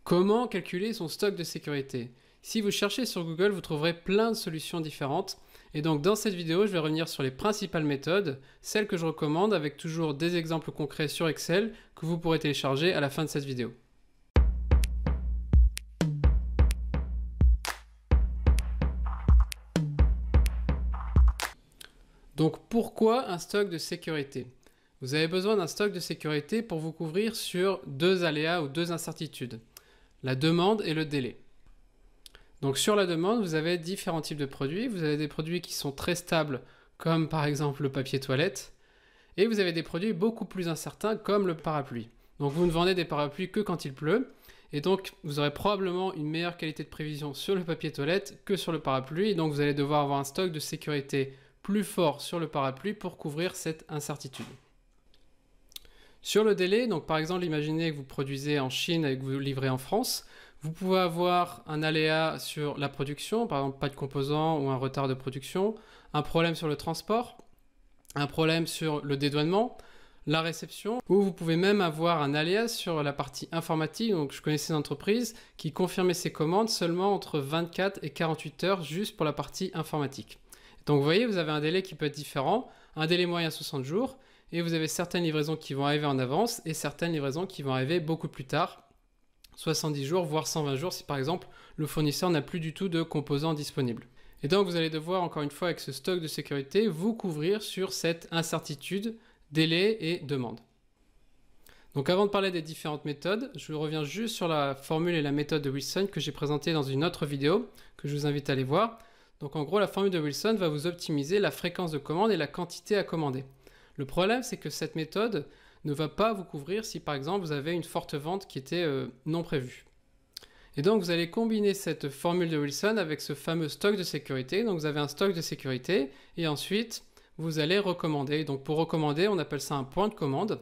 Comment calculer son stock de sécurité? Si vous cherchez sur Google, vous trouverez plein de solutions différentes. Et donc dans cette vidéo, je vais revenir sur les principales méthodes, celles que je recommande avec toujours des exemples concrets sur Excel que vous pourrez télécharger à la fin de cette vidéo. Donc pourquoi un stock de sécurité? Vous avez besoin d'un stock de sécurité pour vous couvrir sur deux aléas ou deux incertitudes, la demande et le délai. Donc sur la demande, vous avez différents types de produits. Vous avez des produits qui sont très stables, comme par exemple le papier toilette, et vous avez des produits beaucoup plus incertains, comme le parapluie. Donc vous ne vendez des parapluies que quand il pleut, et donc vous aurez probablement une meilleure qualité de prévision sur le papier toilette que sur le parapluie, et donc vous allez devoir avoir un stock de sécurité plus fort sur le parapluie pour couvrir cette incertitude. Sur le délai, donc par exemple, imaginez que vous produisez en Chine et que vous livrez en France, vous pouvez avoir un aléa sur la production, par exemple pas de composants ou un retard de production, un problème sur le transport, un problème sur le dédouanement, la réception, ou vous pouvez même avoir un aléa sur la partie informatique. Donc je connaissais une entreprise qui confirmait ses commandes seulement entre 24 et 48 heures juste pour la partie informatique. Donc vous voyez, vous avez un délai qui peut être différent, un délai moyen 60 jours, et vous avez certaines livraisons qui vont arriver en avance et certaines livraisons qui vont arriver beaucoup plus tard, 70 jours, voire 120 jours si par exemple le fournisseur n'a plus du tout de composants disponibles. Et donc vous allez devoir encore une fois avec ce stock de sécurité vous couvrir sur cette incertitude, délai et demande. Donc avant de parler des différentes méthodes, je reviens juste sur la formule et la méthode de Wilson que j'ai présentée dans une autre vidéo que je vous invite à aller voir. Donc en gros la formule de Wilson va vous optimiser la fréquence de commande et la quantité à commander. Le problème, c'est que cette méthode ne va pas vous couvrir si par exemple vous avez une forte vente qui était non prévue. Et donc vous allez combiner cette formule de Wilson avec ce fameux stock de sécurité. Donc vous avez un stock de sécurité et ensuite vous allez recommander. Donc pour recommander, on appelle ça un point de commande.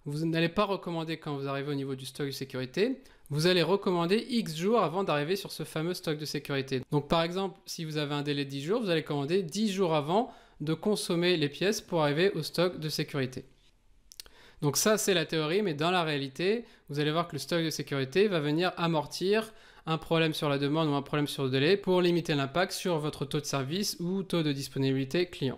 Vous n'allez pas recommander quand vous arrivez au niveau du stock de sécurité. Vous allez recommander X jours avant d'arriver sur ce fameux stock de sécurité. Donc par exemple, si vous avez un délai de 10 jours, vous allez commander 10 jours avant de consommer les pièces pour arriver au stock de sécurité. Donc ça, c'est la théorie, mais dans la réalité, vous allez voir que le stock de sécurité va venir amortir un problème sur la demande ou un problème sur le délai pour limiter l'impact sur votre taux de service ou taux de disponibilité client.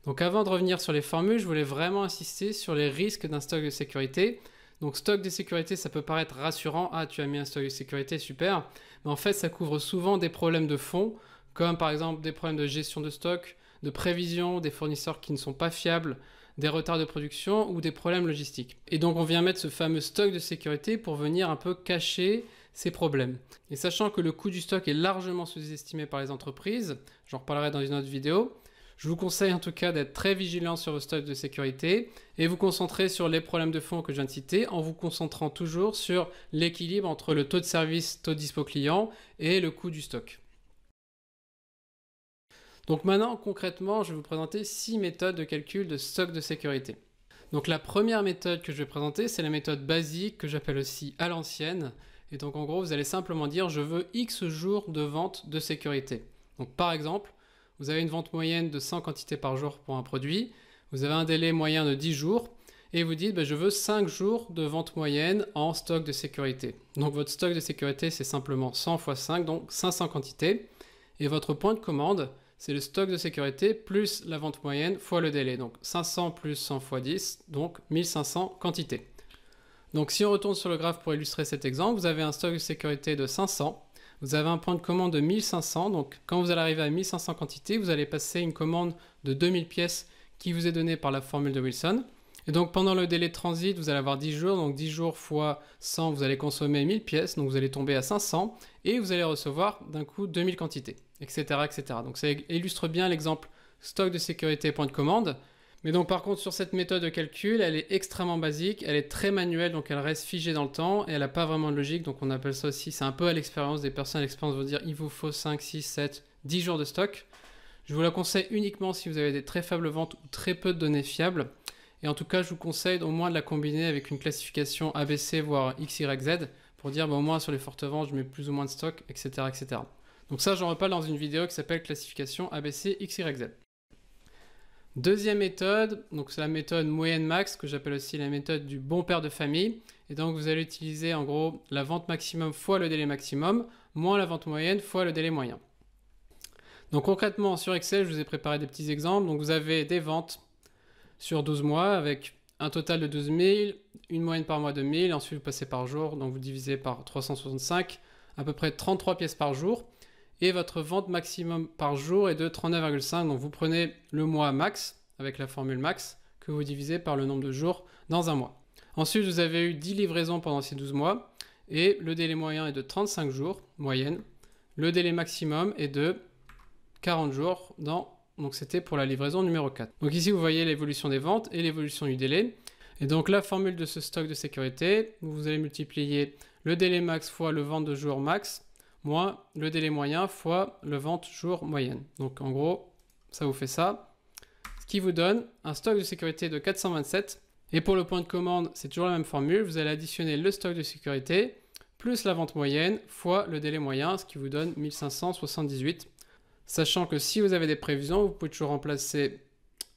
Donc avant de revenir sur les formules, je voulais vraiment insister sur les risques d'un stock de sécurité. Donc stock de sécurité, ça peut paraître rassurant. Ah, tu as mis un stock de sécurité, super. Mais en fait, ça couvre souvent des problèmes de fond, comme par exemple des problèmes de gestion de stock, de prévision, des fournisseurs qui ne sont pas fiables, des retards de production ou des problèmes logistiques. Et donc on vient mettre ce fameux stock de sécurité pour venir un peu cacher ces problèmes. Et sachant que le coût du stock est largement sous-estimé par les entreprises, j'en reparlerai dans une autre vidéo, je vous conseille en tout cas d'être très vigilant sur vos stocks de sécurité et vous concentrer sur les problèmes de fond que je viens de citer en vous concentrant toujours sur l'équilibre entre le taux de service, taux de dispo client et le coût du stock. Donc maintenant, concrètement, je vais vous présenter 6 méthodes de calcul de stock de sécurité. Donc la première méthode que je vais présenter, c'est la méthode basique que j'appelle aussi à l'ancienne. Et donc en gros, vous allez simplement dire je veux X jours de vente de sécurité. Donc par exemple, vous avez une vente moyenne de 100 quantités par jour pour un produit, vous avez un délai moyen de 10 jours, et vous dites je veux 5 jours de vente moyenne en stock de sécurité. Donc votre stock de sécurité, c'est simplement 100 x 5, donc 500 quantités. Et votre point de commande, c'est le stock de sécurité plus la vente moyenne fois le délai. Donc 500 plus 100 x 10, donc 1500 quantités. Donc si on retourne sur le graphe pour illustrer cet exemple, vous avez un stock de sécurité de 500, vous avez un point de commande de 1500, donc quand vous allez arriver à 1500 quantités, vous allez passer une commande de 2000 pièces qui vous est donnée par la formule de Wilson. Et donc pendant le délai de transit, vous allez avoir 10 jours, donc 10 jours fois 100, vous allez consommer 1000 pièces, donc vous allez tomber à 500, et vous allez recevoir d'un coup 2000 quantités, etc. etc. Donc ça illustre bien l'exemple stock de sécurité point de commande. Mais donc par contre sur cette méthode de calcul, elle est extrêmement basique, elle est très manuelle, donc elle reste figée dans le temps, et elle n'a pas vraiment de logique, donc on appelle ça aussi, c'est un peu à l'expérience, des personnes à l'expérience vont dire il vous faut 5, 6, 7, 10 jours de stock. Je vous la conseille uniquement si vous avez des très faibles ventes ou très peu de données fiables. Et en tout cas, je vous conseille au moins de la combiner avec une classification ABC, voire XYZ, pour dire au moins sur les fortes ventes, je mets plus ou moins de stock, etc. etc. Donc ça, j'en reparle dans une vidéo qui s'appelle classification ABC XYZ. Deuxième méthode, donc c'est la méthode moyenne max, que j'appelle aussi la méthode du bon père de famille. Et donc vous allez utiliser en gros la vente maximum fois le délai maximum, moins la vente moyenne fois le délai moyen. Donc concrètement sur Excel, je vous ai préparé des petits exemples. Donc vous avez des ventes sur 12 mois avec un total de 12 000, une moyenne par mois de 1000, ensuite vous passez par jour, donc vous divisez par 365, à peu près 33 pièces par jour. Et votre vente maximum par jour est de 39,5. Donc vous prenez le mois max, avec la formule max, que vous divisez par le nombre de jours dans un mois. Ensuite, vous avez eu 10 livraisons pendant ces 12 mois, et le délai moyen est de 35 jours, moyenne. Le délai maximum est de 40 jours donc c'était pour la livraison numéro 4. Donc ici, vous voyez l'évolution des ventes et l'évolution du délai. Et donc la formule de ce stock de sécurité, vous allez multiplier le délai max fois le vente de jour max, moins le délai moyen fois le vente jour moyenne. Donc en gros, ça vous fait ça. Ce qui vous donne un stock de sécurité de 427. Et pour le point de commande, c'est toujours la même formule. Vous allez additionner le stock de sécurité plus la vente moyenne fois le délai moyen, ce qui vous donne 1578. Sachant que si vous avez des prévisions, vous pouvez toujours remplacer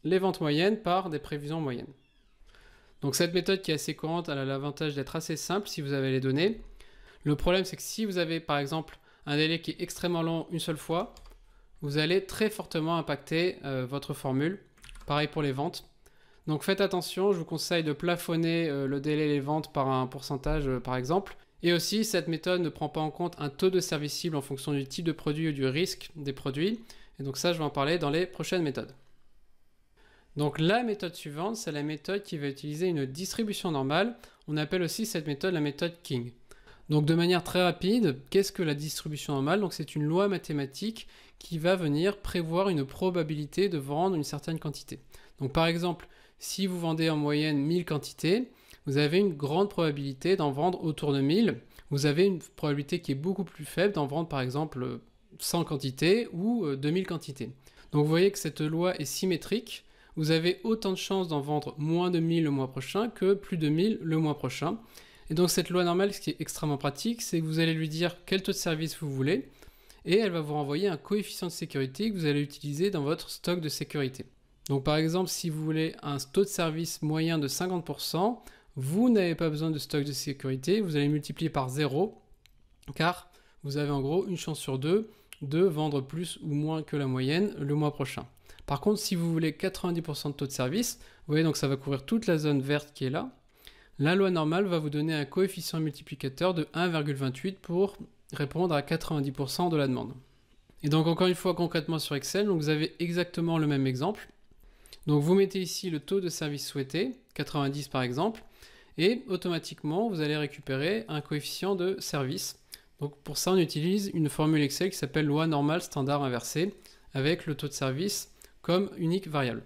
les ventes moyennes par des prévisions moyennes. Donc cette méthode qui est assez courante, elle a l'avantage d'être assez simple si vous avez les données. Le problème, c'est que si vous avez par exemple un délai qui est extrêmement long une seule fois, vous allez très fortement impacter votre formule. Pareil pour les ventes. Donc faites attention, je vous conseille de plafonner le délai des ventes par un pourcentage par exemple. Et aussi, cette méthode ne prend pas en compte un taux de service cible en fonction du type de produit ou du risque des produits. Et donc ça, je vais en parler dans les prochaines méthodes. Donc la méthode suivante, c'est la méthode qui va utiliser une distribution normale. On appelle aussi cette méthode la méthode King. Donc de manière très rapide, qu'est-ce que la distribution normale? Donc c'est une loi mathématique qui va venir prévoir une probabilité de vendre une certaine quantité. Donc par exemple, si vous vendez en moyenne 1000 quantités, vous avez une grande probabilité d'en vendre autour de 1000. Vous avez une probabilité qui est beaucoup plus faible d'en vendre par exemple 100 quantités ou 2000 quantités. Donc vous voyez que cette loi est symétrique. Vous avez autant de chances d'en vendre moins de 1000 le mois prochain que plus de 1000 le mois prochain. Et donc cette loi normale, ce qui est extrêmement pratique, c'est que vous allez lui dire quel taux de service vous voulez et elle va vous renvoyer un coefficient de sécurité que vous allez utiliser dans votre stock de sécurité. Donc par exemple, si vous voulez un taux de service moyen de 50%, vous n'avez pas besoin de stock de sécurité, vous allez multiplier par 0, car vous avez en gros une chance sur 2 de vendre plus ou moins que la moyenne le mois prochain. Par contre, si vous voulez 90% de taux de service, vous voyez donc ça va couvrir toute la zone verte qui est là. La loi normale va vous donner un coefficient multiplicateur de 1,28 pour répondre à 90% de la demande. Et donc encore une fois concrètement sur Excel, donc vous avez exactement le même exemple. Donc vous mettez ici le taux de service souhaité, 90 par exemple, et automatiquement vous allez récupérer un coefficient de service. Donc pour ça on utilise une formule Excel qui s'appelle loi normale standard inversée avec le taux de service comme unique variable.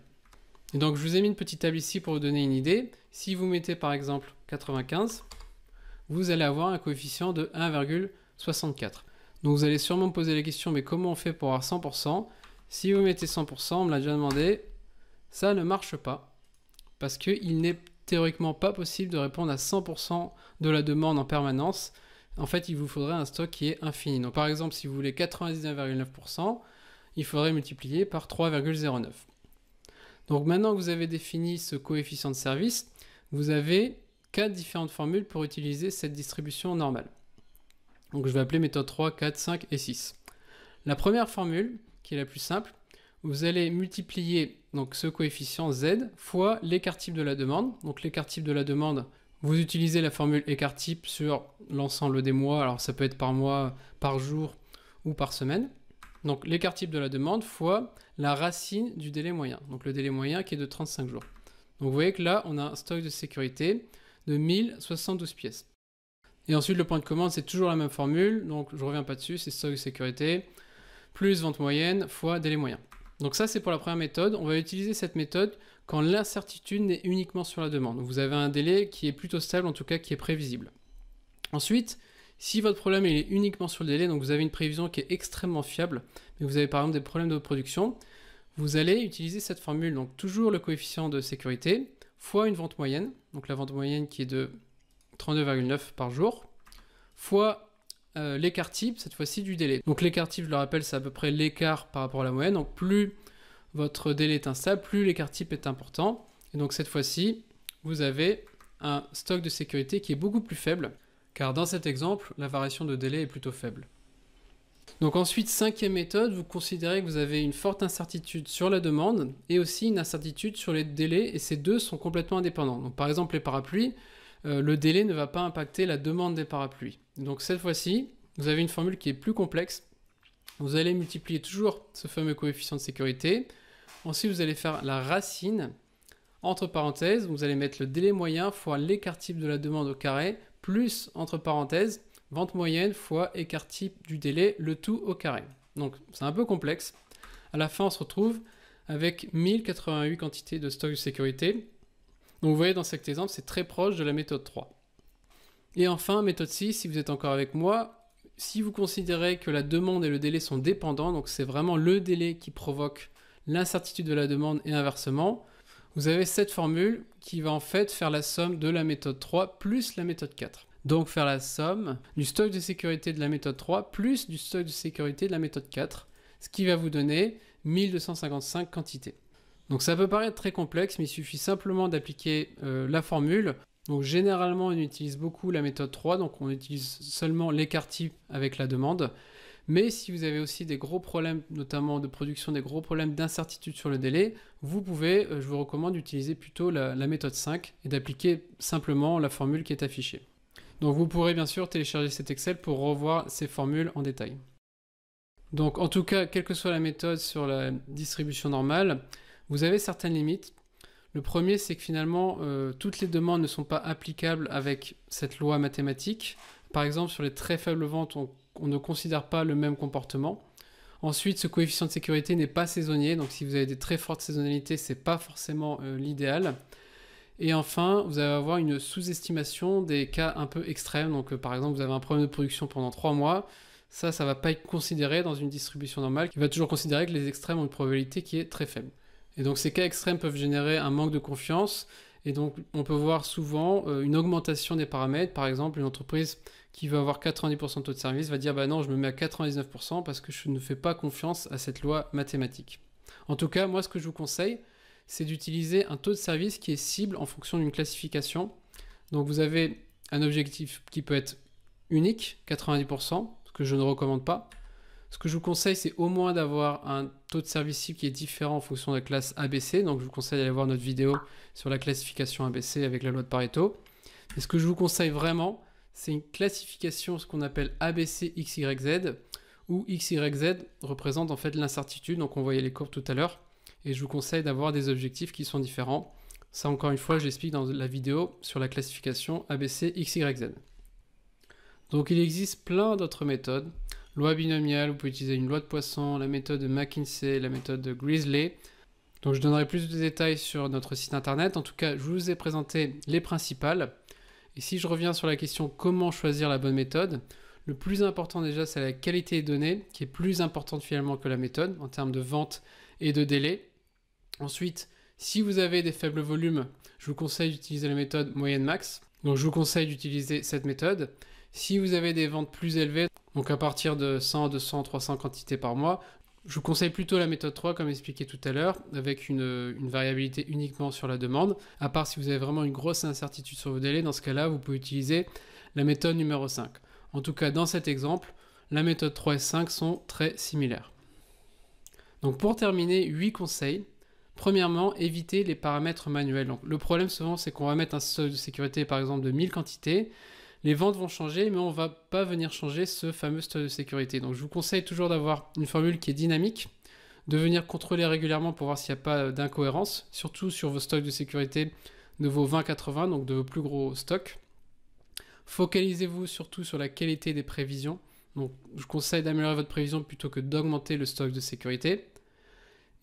Et donc je vous ai mis une petite table ici pour vous donner une idée. Si vous mettez par exemple 95, vous allez avoir un coefficient de 1,64. Donc vous allez sûrement me poser la question, mais comment on fait pour avoir 100%? Si vous mettez 100%, on me l'a déjà demandé, ça ne marche pas. Parce qu'il n'est théoriquement pas possible de répondre à 100% de la demande en permanence. En fait, il vous faudrait un stock qui est infini. Donc par exemple, si vous voulez 99,9%, il faudrait multiplier par 3,09. Donc maintenant que vous avez défini ce coefficient de service, vous avez 4 différentes formules pour utiliser cette distribution normale. Donc je vais appeler méthode 3, 4, 5 et 6. La première formule, qui est la plus simple, vous allez multiplier donc, ce coefficient Z fois l'écart type de la demande. Donc l'écart type de la demande, vous utilisez la formule écart type sur l'ensemble des mois. Alors ça peut être par mois, par jour ou par semaine. Donc l'écart type de la demande fois la racine du délai moyen. Donc le délai moyen qui est de 35 jours. Donc vous voyez que là, on a un stock de sécurité de 1072 pièces. Et ensuite, le point de commande, c'est toujours la même formule. Donc je ne reviens pas dessus, c'est stock de sécurité plus vente moyenne fois délai moyen. Donc ça, c'est pour la première méthode. On va utiliser cette méthode quand l'incertitude n'est uniquement sur la demande. Vous avez un délai qui est plutôt stable, en tout cas qui est prévisible. Ensuite, si votre problème est uniquement sur le délai, donc vous avez une prévision qui est extrêmement fiable, mais vous avez par exemple des problèmes de production, vous allez utiliser cette formule, donc toujours le coefficient de sécurité, fois une vente moyenne, donc la vente moyenne qui est de 32,9 par jour, fois l'écart type, cette fois-ci du délai. Donc l'écart type, je le rappelle, c'est à peu près l'écart par rapport à la moyenne, donc plus votre délai est instable, plus l'écart type est important, et donc cette fois-ci, vous avez un stock de sécurité qui est beaucoup plus faible, car dans cet exemple, la variation de délai est plutôt faible. Donc ensuite, cinquième méthode, vous considérez que vous avez une forte incertitude sur la demande et aussi une incertitude sur les délais, et ces deux sont complètement indépendants. Donc par exemple, les parapluies, le délai ne va pas impacter la demande des parapluies. Donc cette fois-ci, vous avez une formule qui est plus complexe. Vous allez multiplier toujours ce fameux coefficient de sécurité. Ensuite, vous allez faire la racine. Entre parenthèses, vous allez mettre le délai moyen fois l'écart type de la demande au carré, plus, entre parenthèses, vente moyenne fois écart type du délai, le tout au carré. Donc c'est un peu complexe. À la fin, on se retrouve avec 1088 quantités de stock de sécurité. Donc vous voyez, dans cet exemple, c'est très proche de la méthode 3. Et enfin, méthode 6, si vous êtes encore avec moi, si vous considérez que la demande et le délai sont dépendants, donc c'est vraiment le délai qui provoque l'incertitude de la demande et inversement, vous avez cette formule qui va en fait faire la somme de la méthode 3 plus la méthode 4. Donc faire la somme du stock de sécurité de la méthode 3 plus du stock de sécurité de la méthode 4, ce qui va vous donner 1255 quantités. Donc ça peut paraître très complexe, mais il suffit simplement d'appliquer la formule. Donc généralement, on utilise beaucoup la méthode 3, donc on utilise seulement l'écart type avec la demande. Mais si vous avez aussi des gros problèmes, notamment de production, des gros problèmes d'incertitude sur le délai, vous pouvez, je vous recommande d'utiliser plutôt la méthode 5 et d'appliquer simplement la formule qui est affichée. Donc vous pourrez bien sûr télécharger cet Excel pour revoir ces formules en détail. Donc en tout cas, quelle que soit la méthode sur la distribution normale, vous avez certaines limites. Le premier, c'est que finalement, toutes les demandes ne sont pas applicables avec cette loi mathématique. Par exemple, sur les très faibles ventes, on ne considère pas le même comportement. Ensuite, ce coefficient de sécurité n'est pas saisonnier, donc si vous avez des très fortes saisonnalités, ce n'est pas forcément l'idéal. Et enfin, vous allez avoir une sous-estimation des cas un peu extrêmes. Donc par exemple, vous avez un problème de production pendant 3 mois. Ça ne va pas être considéré dans une distribution normale, qui va toujours considérer que les extrêmes ont une probabilité qui est très faible. Et donc ces cas extrêmes peuvent générer un manque de confiance. Et donc on peut voir souvent une augmentation des paramètres. Par exemple, une entreprise qui va avoir 90% de taux de service va dire « bah non, je me mets à 99% parce que je ne fais pas confiance à cette loi mathématique ». En tout cas, moi ce que je vous conseille, c'est d'utiliser un taux de service qui est cible en fonction d'une classification. Donc vous avez un objectif qui peut être unique, 90%, ce que je ne recommande pas. Ce que je vous conseille, c'est au moins d'avoir un taux de service cible qui est différent en fonction de la classe ABC. Donc je vous conseille d'aller voir notre vidéo sur la classification ABC avec la loi de Pareto. Et ce que je vous conseille vraiment, c'est une classification, ce qu'on appelle ABC XYZ, où XYZ représente en fait l'incertitude. Donc on voyait les courbes tout à l'heure. Et je vous conseille d'avoir des objectifs qui sont différents. Ça, encore une fois, je l'explique dans la vidéo sur la classification ABC XYZ. Donc il existe plein d'autres méthodes. Loi binomiale, vous pouvez utiliser une loi de Poisson, la méthode de McKinsey, la méthode de Grizzly. Donc je donnerai plus de détails sur notre site internet. En tout cas, je vous ai présenté les principales. Et si je reviens sur la question comment choisir la bonne méthode, le plus important déjà, c'est la qualité des données, qui est plus importante finalement que la méthode en termes de vente et de délai. Ensuite, si vous avez des faibles volumes, je vous conseille d'utiliser la méthode moyenne-max. Donc je vous conseille d'utiliser cette méthode. Si vous avez des ventes plus élevées, donc à partir de 100, 200, 300 quantités par mois, je vous conseille plutôt la méthode 3 comme expliqué tout à l'heure, avec une variabilité uniquement sur la demande. À part si vous avez vraiment une grosse incertitude sur vos délais, dans ce cas-là, vous pouvez utiliser la méthode numéro 5. En tout cas, dans cet exemple, la méthode 3 et 5 sont très similaires. Donc pour terminer, 8 conseils. Premièrement, évitez les paramètres manuels. Donc, le problème souvent, c'est qu'on va mettre un stock de sécurité par exemple de 1000 quantités. Les ventes vont changer, mais on ne va pas venir changer ce fameux stock de sécurité. Donc je vous conseille toujours d'avoir une formule qui est dynamique, de venir contrôler régulièrement pour voir s'il n'y a pas d'incohérence, surtout sur vos stocks de sécurité de vos 20-80, donc de vos plus gros stocks. Focalisez-vous surtout sur la qualité des prévisions. Donc je vous conseille d'améliorer votre prévision plutôt que d'augmenter le stock de sécurité.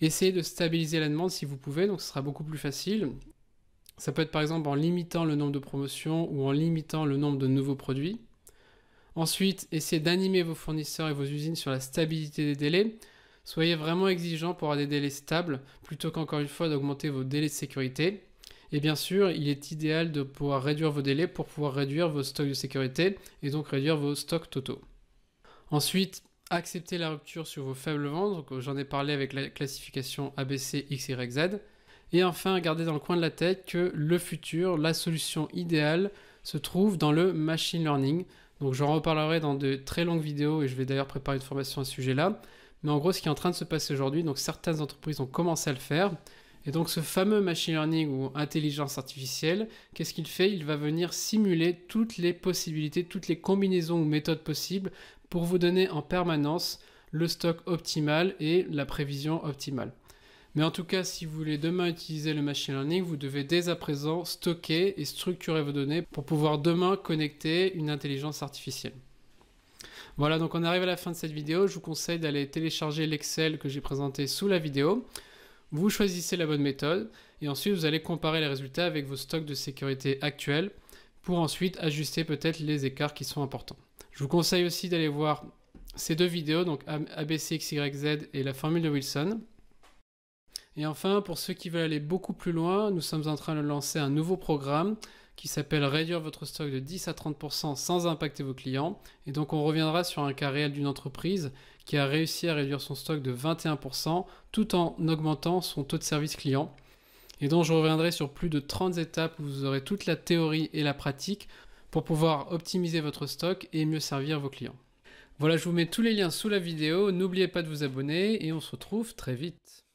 Essayez de stabiliser la demande si vous pouvez, donc ce sera beaucoup plus facile. Ça peut être par exemple en limitant le nombre de promotions ou en limitant le nombre de nouveaux produits. Ensuite, essayez d'animer vos fournisseurs et vos usines sur la stabilité des délais. Soyez vraiment exigeant pour avoir des délais stables plutôt qu'encore une fois d'augmenter vos délais de sécurité. Et bien sûr, il est idéal de pouvoir réduire vos délais pour pouvoir réduire vos stocks de sécurité et donc réduire vos stocks totaux. Ensuite, acceptez la rupture sur vos faibles ventes. J'en ai parlé avec la classification ABC XYZ. Et enfin, gardez dans le coin de la tête que le futur, la solution idéale, se trouve dans le machine learning. Donc j'en reparlerai dans de très longues vidéos et je vais d'ailleurs préparer une formation à ce sujet-là. Mais en gros, ce qui est en train de se passer aujourd'hui, donc certaines entreprises ont commencé à le faire. Et donc ce fameux machine learning ou intelligence artificielle, qu'est-ce qu'il fait? Il va venir simuler toutes les possibilités, toutes les combinaisons ou méthodes possibles pour vous donner en permanence le stock optimal et la prévision optimale. Mais en tout cas, si vous voulez demain utiliser le machine learning, vous devez dès à présent stocker et structurer vos données pour pouvoir demain connecter une intelligence artificielle. Voilà, donc on arrive à la fin de cette vidéo. Je vous conseille d'aller télécharger l'Excel que j'ai présenté sous la vidéo. Vous choisissez la bonne méthode et ensuite vous allez comparer les résultats avec vos stocks de sécurité actuels pour ensuite ajuster peut-être les écarts qui sont importants. Je vous conseille aussi d'aller voir ces deux vidéos, donc ABCXYZ et la formule de Wilson. Et enfin, pour ceux qui veulent aller beaucoup plus loin, nous sommes en train de lancer un nouveau programme qui s'appelle Réduire votre stock de 10 à 30% sans impacter vos clients. Et donc on reviendra sur un cas réel d'une entreprise qui a réussi à réduire son stock de 21% tout en augmentant son taux de service client. Et donc je reviendrai sur plus de 30 étapes où vous aurez toute la théorie et la pratique pour pouvoir optimiser votre stock et mieux servir vos clients. Voilà, je vous mets tous les liens sous la vidéo. N'oubliez pas de vous abonner et on se retrouve très vite.